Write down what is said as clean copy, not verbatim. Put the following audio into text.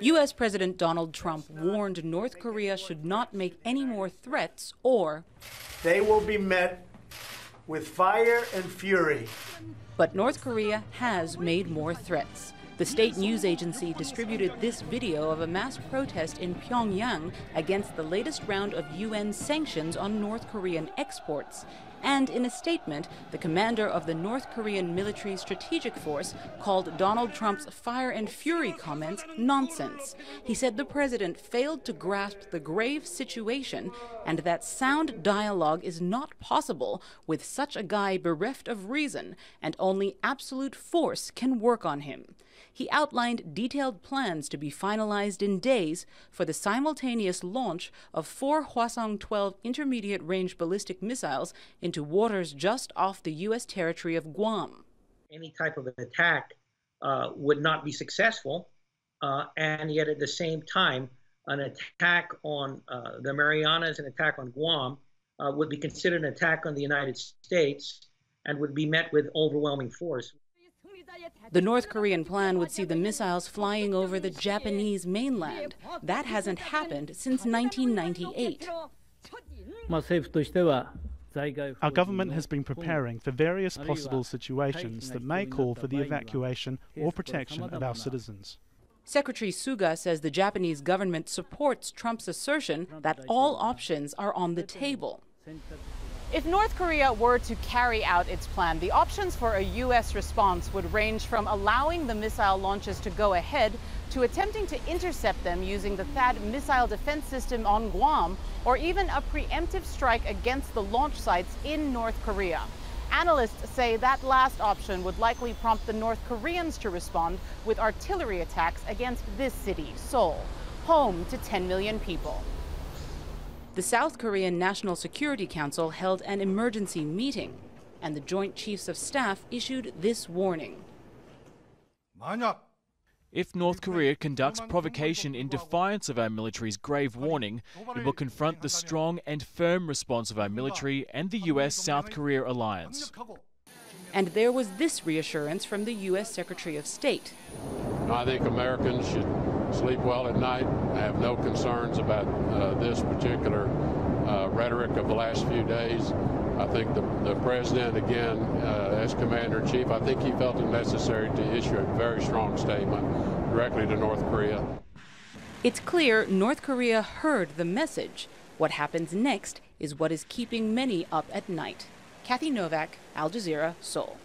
U.S. President Donald Trump warned North Korea should not make any more threats or they will be met with fire and fury. But North Korea has made more threats. The state news agency distributed this video of a mass protest in Pyongyang against the latest round of UN sanctions on North Korean exports. And in a statement, the commander of the North Korean Military Strategic Force called Donald Trump's fire and fury comments nonsense. He said the president failed to grasp the grave situation and that sound dialogue is not possible with such a guy bereft of reason, and only absolute force can work on him. He outlined detailed plans to be finalized in days for the simultaneous launch of 4 Hwasong-12 intermediate-range ballistic missiles into waters just off the U.S. territory of Guam. Any type of attack would not be successful, and yet at the same time, an attack on the Marianas, an attack on Guam, would be considered an attack on the United States and would be met with overwhelming force. The North Korean plan would see the missiles flying over the Japanese mainland. That hasn't happened since 1998. Our government has been preparing for various possible situations that may call for the evacuation or protection of our citizens. Secretary SUGA says the Japanese government supports Trump's assertion that all options are on the table. If North Korea were to carry out its plan, the options for a U.S. response would range from allowing the missile launches to go ahead to attempting to intercept them using the THAAD missile defense system on Guam, or even a preemptive strike against the launch sites in North Korea. Analysts say that last option would likely prompt the North Koreans to respond with artillery attacks against this city, Seoul, home to 10 million people. The South Korean National Security Council held an emergency meeting, and the Joint Chiefs of Staff issued this warning. If North Korea conducts provocation in defiance of our military's grave warning, it will confront the strong and firm response of our military and the U.S.-South Korea alliance. And there was this reassurance from the U.S. Secretary of State. I think Americans should sleep well at night. I have no concerns about this particular rhetoric of the last few days. I think the president, again, as commander-in-chief, I think he felt it necessary to issue a very strong statement directly to North Korea. It's clear North Korea heard the message. What happens next is what is keeping many up at night. Kathy Novak, Al Jazeera, Seoul.